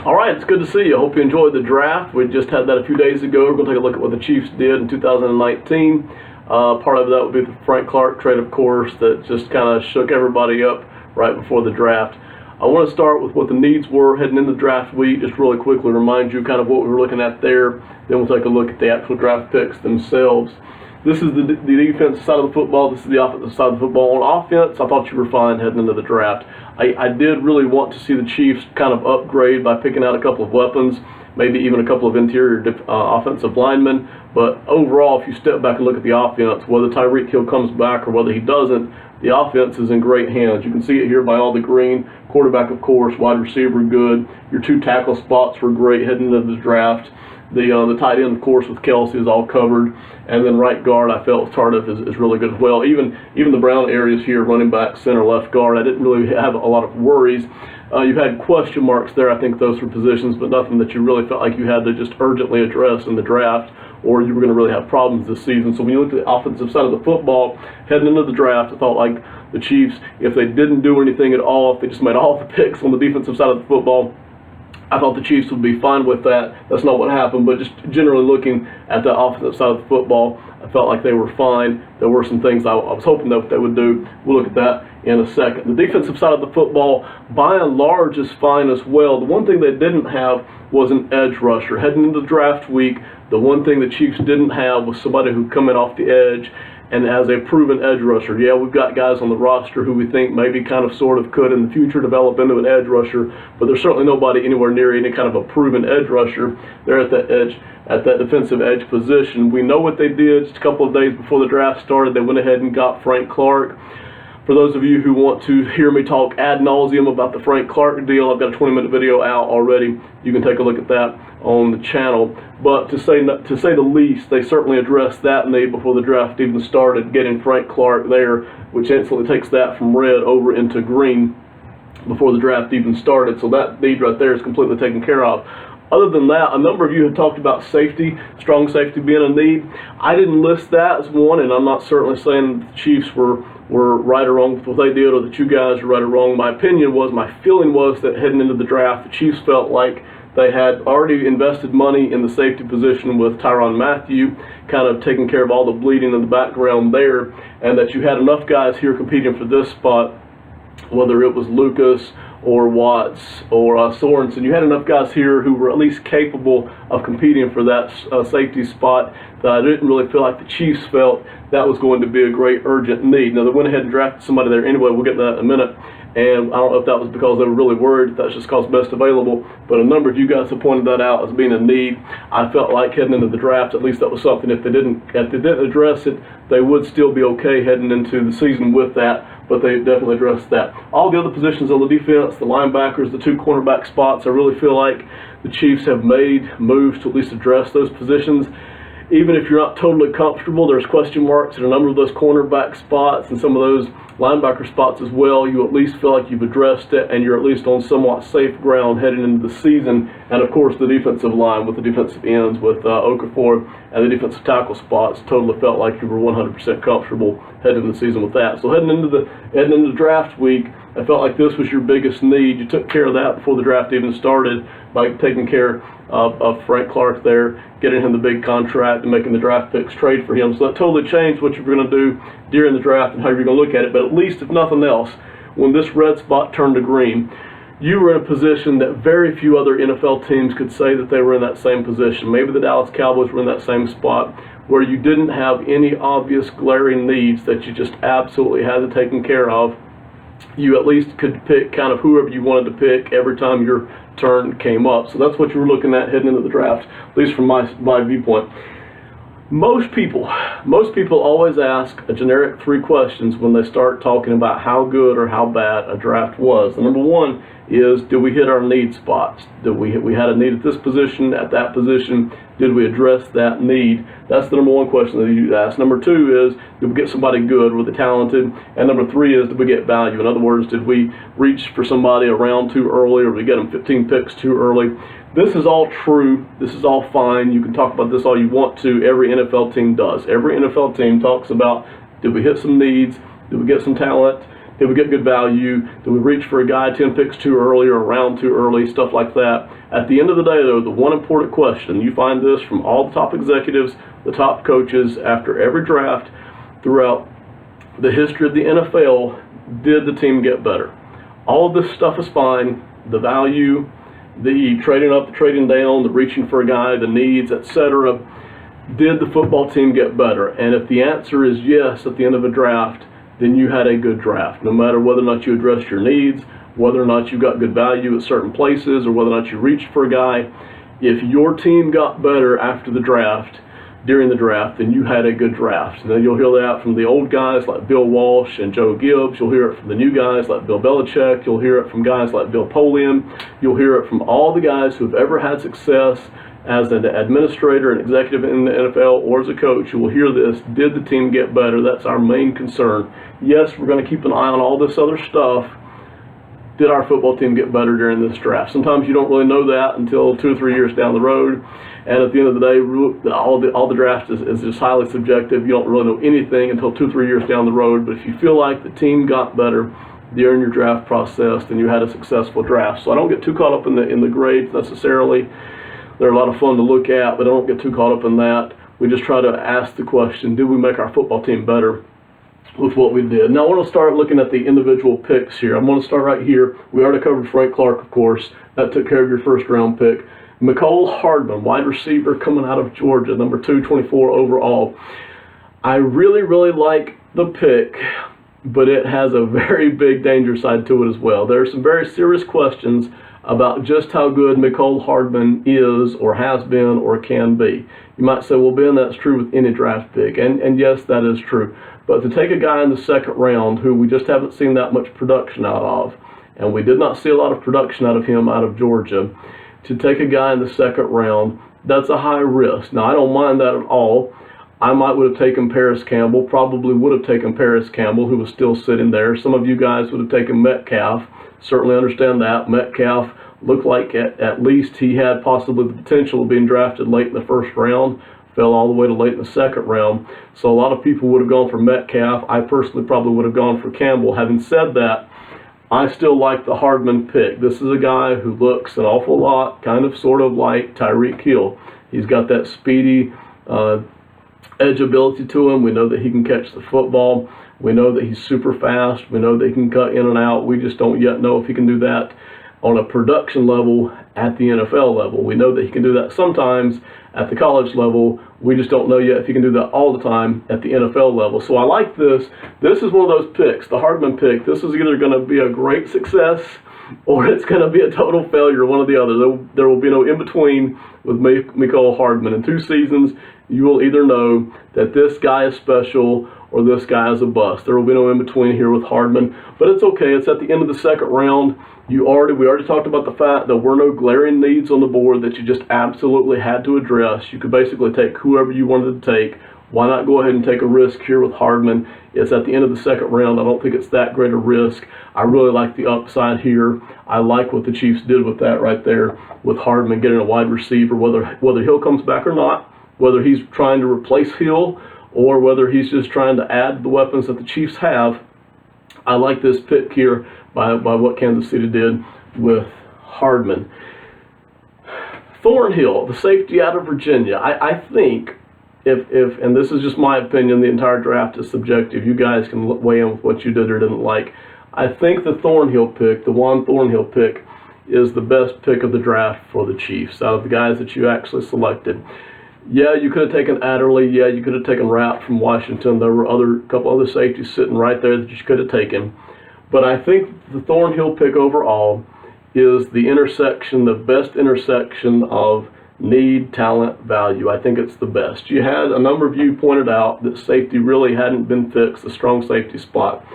All right, it's good to see you. I hope you enjoyed the draft. We just had that a few days ago. We're going to take a look at what the Chiefs did in 2019. Part of that would be the Frank Clark trade, of course, that just kind of shook everybody up right before the draft. I want to start with what the needs were heading into draft week, just really quickly remind you kind of what we were looking at there. Then we'll take a look at the actual draft picks themselves. This is the defensive side of the football. This is the offensive side of the football. On offense, I thought you were fine heading into the draft. I did really want to see the Chiefs kind of upgrade by picking out a couple of weapons, maybe even a couple of interior offensive linemen. But overall, if you step back and look at the offense, whether Tyreek Hill comes back or whether he doesn't, the offense is in great hands. You can see it here by all the green. Quarterback, of course, wide receiver, good. Your two tackle spots were great heading into the draft. The tight end, of course, with Kelsey is all covered. And then right guard, I felt Tardif is really good as well. Even the brown areas here, running back, center, left guard, I didn't really have a lot of worries. You had question marks there, I think, those were positions, but nothing that you really felt like you had to just urgently address in the draft or you were going to really have problems this season. So when you look at the offensive side of the football, heading into the draft, I thought like the Chiefs, if they didn't do anything at all, if they just made all the picks on the defensive side of the football, I thought the Chiefs would be fine with that. That's not what happened, but just generally looking at the offensive side of the football, I felt like they were fine. There were some things I was hoping that they would do. We'll look at that in a second. The defensive side of the football, by and large, is fine as well. The one thing they didn't have was an edge rusher. Heading into the draft week, the one thing the Chiefs didn't have was somebody who come in off the edge and as a proven edge rusher. Yeah, we've got guys on the roster who we think maybe kind of sort of could in the future develop into an edge rusher, but there's certainly nobody anywhere near any kind of a proven edge rusher there at that edge, at that defensive edge position. We know what they did just a couple of days before the draft started. They went ahead and got Frank Clark. For those of you who want to hear me talk ad nauseum about the Frank Clark deal, I've got a 20-minute video out already. You can take a look at that on the channel. But to say the least, they certainly addressed that need before the draft even started, getting Frank Clark there, which instantly takes that from red over into green before the draft even started. So that need right there is completely taken care of. Other than that, a number of you had talked about safety, strong safety being a need. I didn't list that as one, and I'm not certainly saying the Chiefs were right or wrong with what they did or that you guys are right or wrong. My feeling was that heading into the draft, the Chiefs felt like they had already invested money in the safety position with Tyrann Mathieu, kind of taking care of all the bleeding in the background there, and that you had enough guys here competing for this spot, whether it was Lucas or Watts or Sorensen. You had enough guys here who were at least capable of competing for that safety spot that I didn't really feel like the Chiefs felt that was going to be a great urgent need. Now, they went ahead and drafted somebody there anyway. We'll get to that in a minute. And I don't know if that was because they were really worried, that's just because best available, but a number of you guys have pointed that out as being a need. I felt like heading into the draft, at least that was something, if they didn't address it, they would still be okay heading into the season with that, but they definitely addressed that. All the other positions on the defense, the linebackers, the two cornerback spots, I really feel like the Chiefs have made moves to at least address those positions. Even if you're not totally comfortable, there's question marks at a number of those cornerback spots and some of those linebacker spots as well. You at least feel like you've addressed it and you're at least on somewhat safe ground heading into the season. And of course the defensive line with the defensive ends with Okafor and the defensive tackle spots, totally felt like you were 100% comfortable heading into the season with that. So heading into draft week, I felt like this was your biggest need. You took care of that before the draft even started by taking care of Frank Clark there, getting him the big contract and making the draft picks trade for him. So that totally changed what you were going to do during the draft and how you're going to look at it. But at least, if nothing else, when this red spot turned to green, you were in a position that very few other NFL teams could say that they were in that same position. Maybe the Dallas Cowboys were in that same spot where you didn't have any obvious glaring needs that you just absolutely had to take care of. You at least could pick kind of whoever you wanted to pick every time your turn came up. So that's what you were looking at heading into the draft, at least from my viewpoint. Most people always ask a generic 3 questions when they start talking about how good or how bad a draft was. The number one is, did we hit our need spots? Did we had a need at this position, at that position? Did we address that need? That's the number one question that you ask. Number 2 is, did we get somebody good? Were they talented? And number 3 is, did we get value? In other words, did we reach for somebody a round too early, or did we get them 15 picks too early? This is all true. This is all fine. You can talk about this all you want to. Every NFL team does. Every NFL team talks about, did we hit some needs? Did we get some talent? Did we get good value? Did we reach for a guy 10 picks too early or a round too early? Stuff like that. At the end of the day, though, the one important question, you find this from all the top executives, the top coaches, after every draft throughout the history of the NFL, did the team get better? All of this stuff is fine. The value, the trading up, the trading down, the reaching for a guy, the needs, etc. Did the football team get better? And if the answer is yes at the end of a draft, then you had a good draft. No matter whether or not you addressed your needs, whether or not you got good value at certain places, or whether or not you reached for a guy, if your team got better after the draft, during the draft, then you had a good draft. And then you'll hear that from the old guys like Bill Walsh and Joe Gibbs. You'll hear it from the new guys like Bill Belichick. You'll hear it from guys like Bill Polian. You'll hear it from all the guys who've ever had success as an administrator, an executive in the NFL, or as a coach. You will hear this: did the team get better? That's our main concern. Yes, we're going to keep an eye on all this other stuff. Did our football team get better during this draft? Sometimes you don't really know that until 2 or 3 years down the road. And at the end of the day, all the draft is just highly subjective. You don't really know anything until 2 or 3 years down the road. But if you feel like the team got better during your draft process, then you had a successful draft. So I don't get too caught up in the grades necessarily. They're a lot of fun to look at, but I don't get too caught up in that. We just try to ask the question: did we make our football team better with what we did? Now I want to start looking at the individual picks here. I'm going to start right here. We already covered Frank Clark, of course. That took care of your first round pick. Mecole Hardman, wide receiver coming out of Georgia, number 224 overall. I really, really like the pick, but it has a very big danger side to it as well. There are some very serious questions about just how good Mecole Hardman is or has been or can be. You might say, well, Ben, that's true with any draft pick. And yes, that is true. But to take a guy in the second round who we just haven't seen that much production out of, and we did not see a lot of production out of him out of Georgia, to take a guy in the second round, that's a high risk. Now, I don't mind that at all. I would have taken Paris Campbell, probably would have taken Paris Campbell, who was still sitting there. Some of you guys would have taken Metcalf. Certainly understand that. Metcalf looked like at least he had possibly the potential of being drafted late in the first round, fell all the way to late in the second round. So a lot of people would have gone for Metcalf. I personally probably would have gone for Campbell. Having said that, I still like the Hardman pick. This is a guy who looks an awful lot, kind of sort of like Tyreek Hill. He's got that speedy edge ability to him. We know that he can catch the football. We know that he's super fast. We know that he can cut in and out. We just don't yet know if he can do that on a production level at the NFL level. We know that he can do that sometimes at the college level. We just don't know yet if he can do that all the time at the NFL level. So I like this. This is one of those picks, the Hardman pick. This is either going to be a great success or it's going to be a total failure, one or the other. There will be no in-between with Mecole Hardman. In 2 seasons, you will either know that this guy is special or this guy is a bust. There will be no in-between here with Hardman. But it's okay. It's at the end of the second round. We already talked about the fact there were no glaring needs on the board that you just absolutely had to address. You could basically take whoever you wanted to take. Why not go ahead and take a risk here with Hardman? It's at the end of the second round. I don't think it's that great a risk. I really like the upside here. I like what the Chiefs did with that right there with Hardman getting a wide receiver, whether Hill comes back or not, whether he's trying to replace Hill or whether he's just trying to add the weapons that the Chiefs have. I like this pick here by what Kansas City did with Hardman. Thornhill, the safety out of Virginia. I think if and this is just my opinion, the entire draft is subjective. You guys can weigh in with what you did or didn't like. I think the Thornhill pick, the Juan Thornhill pick, is the best pick of the draft for the Chiefs out of the guys that you actually selected. Yeah, you could have taken Adderley. Yeah, you could have taken Rapp from Washington. There were a couple other safeties sitting right there that you could have taken. But I think the Thornhill pick overall is the intersection, the best intersection of need, talent, value. I think it's the best. You had a number of you pointed out that safety really hadn't been fixed, the strong safety spot.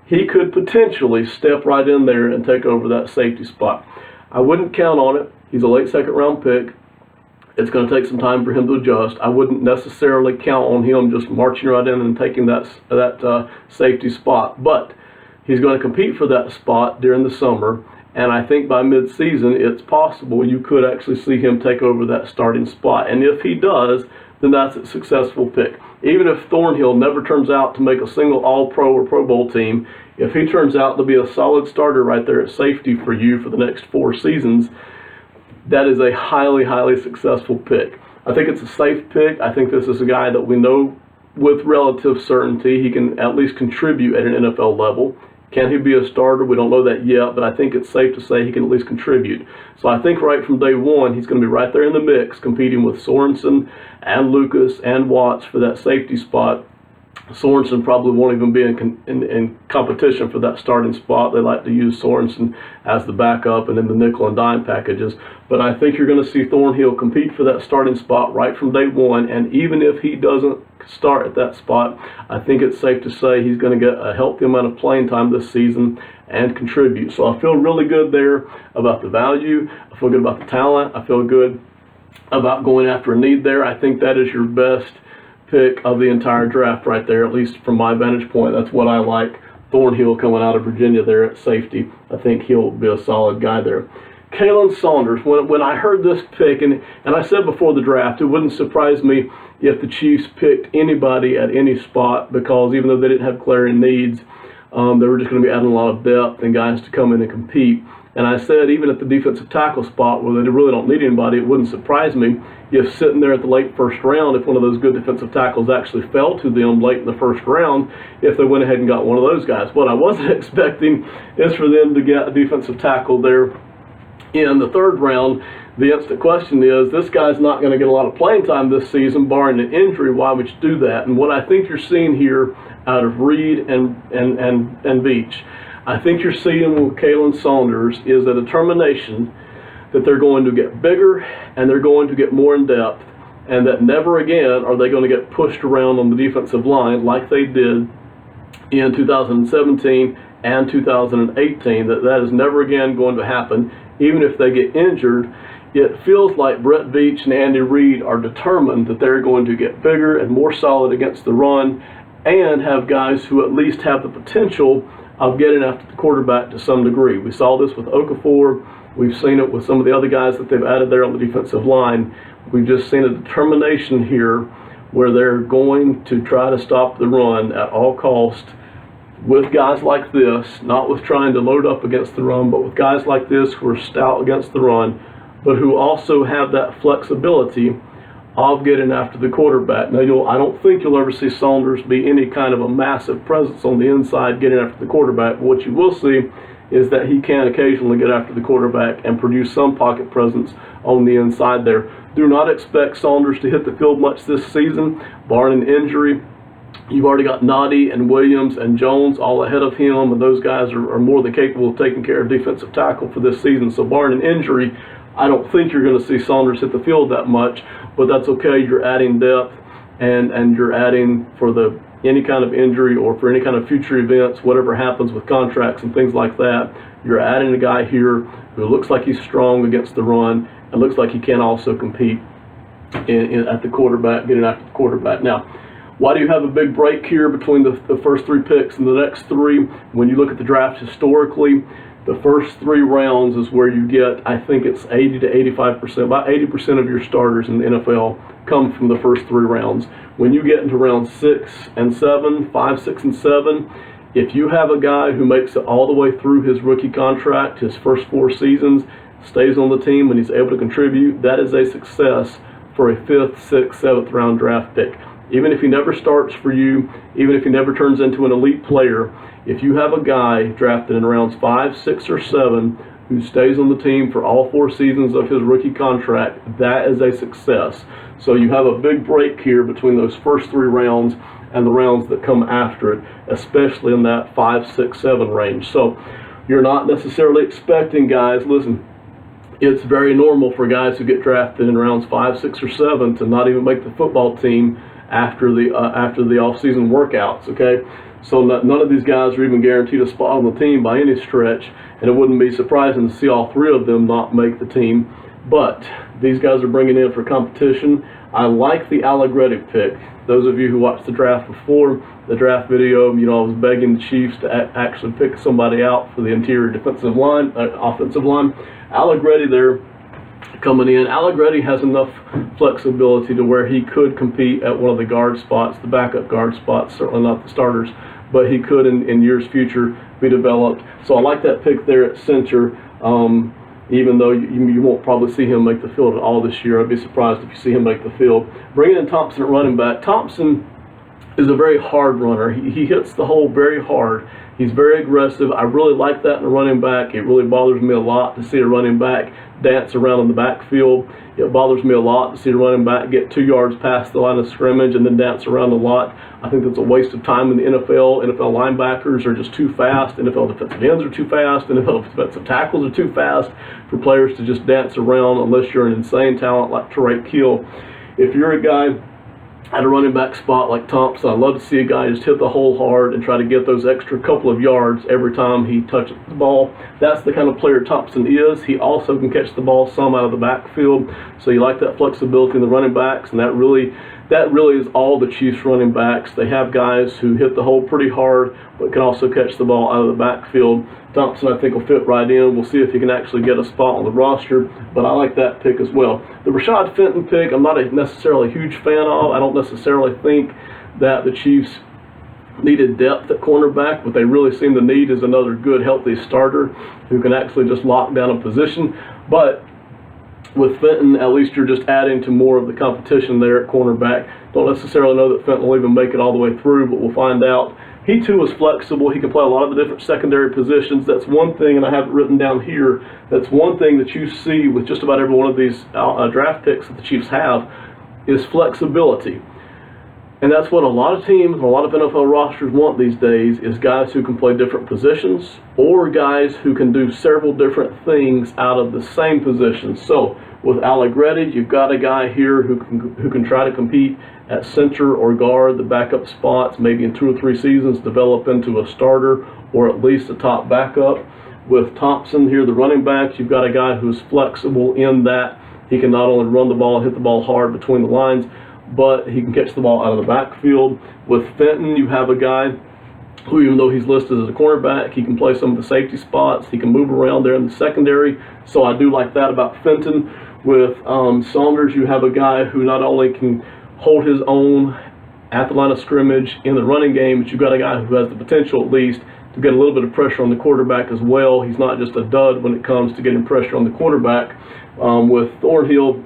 He could potentially step right in there and take over that safety spot. I wouldn't count on it. He's a late second round pick. It's going to take some time for him to adjust. I wouldn't necessarily count on him just marching right in and taking that safety spot. But he's going to compete for that spot during the summer. And I think by mid-season, it's possible you could actually see him take over that starting spot. And if he does, then that's a successful pick. Even if Thornhill never turns out to make a single All-Pro or Pro Bowl team, if he turns out to be a solid starter right there at safety for you for the next 4 seasons, that is a highly, highly successful pick. I think it's a safe pick. I think this is a guy that we know with relative certainty he can at least contribute at an NFL level. Can he be a starter? We don't know that yet, but I think it's safe to say he can at least contribute. So I think right from day one, he's going to be right there in the mix, competing with Sorensen and Lucas and Watts for that safety spot. Sorensen probably won't even be in competition for that starting spot. They like to use Sorensen as the backup and in the nickel and dime packages. But I think you're going to see Thornhill compete for that starting spot right from day one. And even if he doesn't start at that spot, I think it's safe to say he's going to get a healthy amount of playing time this season and contribute. So I feel really good there about the value. I feel good about the talent. I feel good about going after a need there. I think that is your best pick of the entire draft right there, at least from my vantage point. That's what I like. Thornhill coming out of Virginia there at safety. I think he'll be a solid guy there. Kalen Saunders, when I heard this pick, and I said before the draft, it wouldn't surprise me if the Chiefs picked anybody at any spot, because even though they didn't have glaring needs, they were just going to be adding a lot of depth and guys to come in and compete. And I said even at the defensive tackle spot where they really don't need anybody, it wouldn't surprise me if sitting there at the late first round, if one of those good defensive tackles actually fell to them late in the first round, if they went ahead and got one of those guys. What I wasn't expecting is for them to get a defensive tackle there in the 3rd round. The instant question is, this guy's not going to get a lot of playing time this season, barring an injury. Why would you do that? And what I think you're seeing here out of Reed and Beach, I think you're seeing with Kalen Saunders is a determination that they're going to get bigger and they're going to get more in depth, and that never again are they going to get pushed around on the defensive line like they did in 2017 and 2018. That is never again going to happen. Even if they get injured, it feels like Brett Veach and Andy Reid are determined that they're going to get bigger and more solid against the run, and have guys who at least have the potential of getting after the quarterback to some degree. We saw this with Okafor. We've seen it with some of the other guys that they've added there on the defensive line. We've just seen a determination here where they're going to try to stop the run at all cost with guys like this, not with trying to load up against the run, but with guys like this who are stout against the run, but who also have that flexibility of getting after the quarterback. Now, I don't think you'll ever see Saunders be any kind of a massive presence on the inside getting after the quarterback. But what you will see is that he can occasionally get after the quarterback and produce some pocket presence on the inside there. Do not expect Saunders to hit the field much this season, barring an injury. You've already got Noddy and Williams and Jones all ahead of him, and those guys are more than capable of taking care of defensive tackle for this season. So barring an injury, I don't think you're going to see Saunders hit the field that much, but that's okay. You're adding depth, and you're adding for any kind of injury or for any kind of future events, whatever happens with contracts and things like that. You're adding a guy here who looks like he's strong against the run and looks like he can also compete at the quarterback, getting after the quarterback. Now, why do you have a big break here between the first 3 picks and the next 3? When you look at the draft historically, the first 3 rounds is where you get, I think it's 80 to 85%, about 80% of your starters in the NFL come from the first 3 rounds. When you get into round 6 and 7, 5, 6, and 7, if you have a guy who makes it all the way through his rookie contract, his first 4 seasons, stays on the team and he's able to contribute, that is a success for a 5th, 6th, 7th round draft pick. Even if he never starts for you, even if he never turns into an elite player, if you have a guy drafted in rounds 5, 6, or 7 who stays on the team for all 4 seasons of his rookie contract, that is a success. So you have a big break here between those first 3 rounds and the rounds that come after it, especially in that 5, 6, 7 range. So you're not necessarily expecting guys, listen, it's very normal for guys who get drafted in rounds 5, 6, or 7 to not even make the football team after the off-season workouts, okay? So none of these guys are even guaranteed a spot on the team by any stretch, and it wouldn't be surprising to see all 3 of them not make the team. But these guys are bringing in for competition. I like the Allegretti pick. Those of you who watched the draft before, the draft video, I was begging the Chiefs to actually pick somebody out for the interior defensive line, offensive line. Allegretti there coming in. Allegretti has enough flexibility to where he could compete at one of the guard spots, the backup guard spots, certainly not the starters, but he could in years future be developed. So I like that pick there at center, even though you won't probably see him make the field at all this year. I'd be surprised if you see him make the field. Bringing in Thompson at running back. Thompson is a very hard runner. He hits the hole very hard. He's very aggressive. I really like that in a running back. It really bothers me a lot to see a running back dance around in the backfield. It bothers me a lot to see a running back get 2 yards past the line of scrimmage and then dance around a lot. I think that's a waste of time in the NFL. NFL linebackers are just too fast. NFL defensive ends are too fast. NFL defensive tackles are too fast for players to just dance around unless you're an insane talent like Tarek Hill. If you're a guy at a running back spot like Thompson, I'd love to see a guy just hit the hole hard and try to get those extra couple of yards every time he touches the ball. That's the kind of player Thompson is. He also can catch the ball some out of the backfield, so you like that flexibility in the running backs, and that really is all the Chiefs running backs. They have guys who hit the hole pretty hard but can also catch the ball out of the backfield. Thompson, I think, will fit right in. We'll see if he can actually get a spot on the roster, but I like that pick as well. The Rashad Fenton pick, I'm not necessarily a huge fan of. I don't necessarily think that the Chiefs needed depth at cornerback. What they really seem to need is another good, healthy starter who can actually just lock down a position. But with Fenton, at least you're just adding to more of the competition there at cornerback. Don't necessarily know that Fenton will even make it all the way through, but we'll find out. He too is flexible. He can play a lot of the different secondary positions. That's one thing, and I have it written down here, that's one thing that you see with just about every one of these draft picks that the Chiefs have is flexibility. And that's what a lot of teams and a lot of NFL rosters want these days, is guys who can play different positions or guys who can do several different things out of the same position. So with Allegretti, you've got a guy here who can try to compete at center or guard, the backup spots, maybe in 2 or 3 seasons develop into a starter or at least a top backup. With Thompson here, the running backs, you've got a guy who's flexible in that he can not only run the ball and hit the ball hard between the lines, but he can catch the ball out of the backfield. With Fenton, you have a guy who, even though he's listed as a cornerback, he can play some of the safety spots. He can move around there in the secondary. So I do like that about Fenton. With Saunders, you have a guy who not only can hold his own at the line of scrimmage in the running game, but you've got a guy who has the potential at least to get a little bit of pressure on the quarterback as well. He's not just a dud when it comes to getting pressure on the quarterback. With Thornhill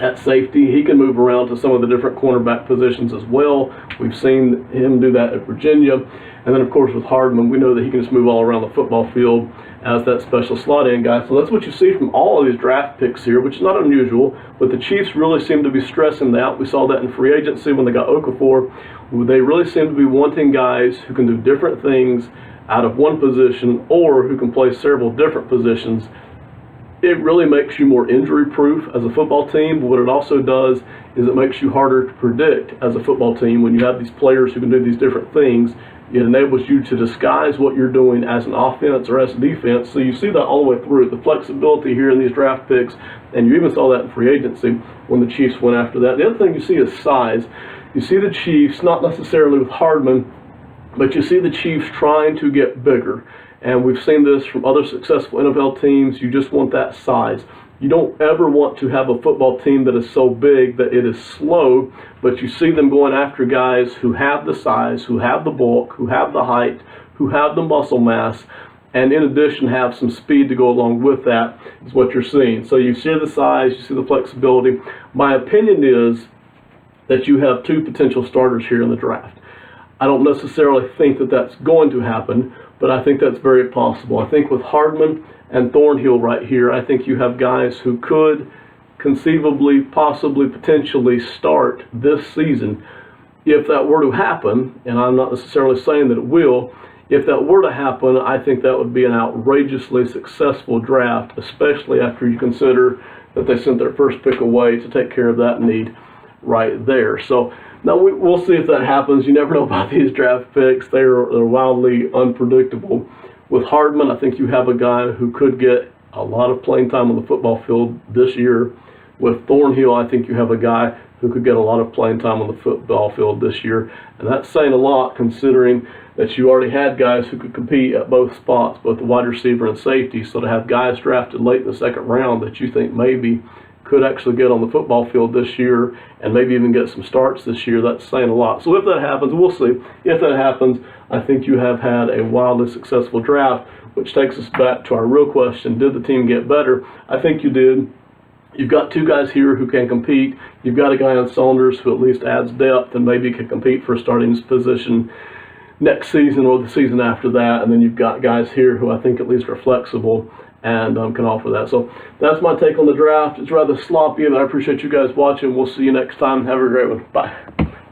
at safety, he can move around to some of the different cornerback positions as well. We've seen him do that at Virginia. And then, of course, with Hardman, we know that he can just move all around the football field as that special slot-in guy. So that's what you see from all of these draft picks here, which is not unusual, but the Chiefs really seem to be stressing that. We saw that in free agency when they got Okafor. They really seem to be wanting guys who can do different things out of one position or who can play several different positions. It really makes you more injury-proof as a football team, but what it also does is it makes you harder to predict as a football team. When you have these players who can do these different things, it enables you to disguise what you're doing as an offense or as a defense. So you see that all the way through, the flexibility here in these draft picks, and you even saw that in free agency when the Chiefs went after that. The other thing you see is size. You see the Chiefs, not necessarily with Hardman, but you see the Chiefs trying to get bigger. And we've seen this from other successful NFL teams. You just want that size. You don't ever want to have a football team that is so big that it is slow, but you see them going after guys who have the size, who have the bulk, who have the height, who have the muscle mass, and in addition have some speed to go along with that, is what you're seeing. So you see the size, you see the flexibility. My opinion is that you have 2 potential starters here in the draft. I don't necessarily think that that's going to happen, but I think that's very possible. I think with Hardman and Thornhill right here, I think you have guys who could conceivably, possibly, potentially start this season. If that were to happen, and I'm not necessarily saying that it will, if that were to happen, I think that would be an outrageously successful draft, especially after you consider that they sent their first pick away to take care of that need right there. So now we'll see if that happens. You never know about these draft picks. They're wildly unpredictable. With Hardman, I think you have a guy who could get a lot of playing time on the football field this year. With Thornhill, I think you have a guy who could get a lot of playing time on the football field this year. And that's saying a lot, considering that you already had guys who could compete at both spots, both the wide receiver and safety. So to have guys drafted late in the second round that you think maybe could actually get on the football field this year and maybe even get some starts this year, that's saying a lot. So if that happens, we'll see. If that happens, I think you have had a wildly successful draft, which takes us back to our real question: did the team get better? I think you did. You've got two guys here who can compete. You've got a guy on Saunders who at least adds depth and maybe can compete for a starting position next season or the season after that. And then you've got guys here who I think at least are flexible and can offer that. So that's my take on the draft. It's rather sloppy, but I appreciate you guys watching. We'll see you next time. Have a great one. Bye.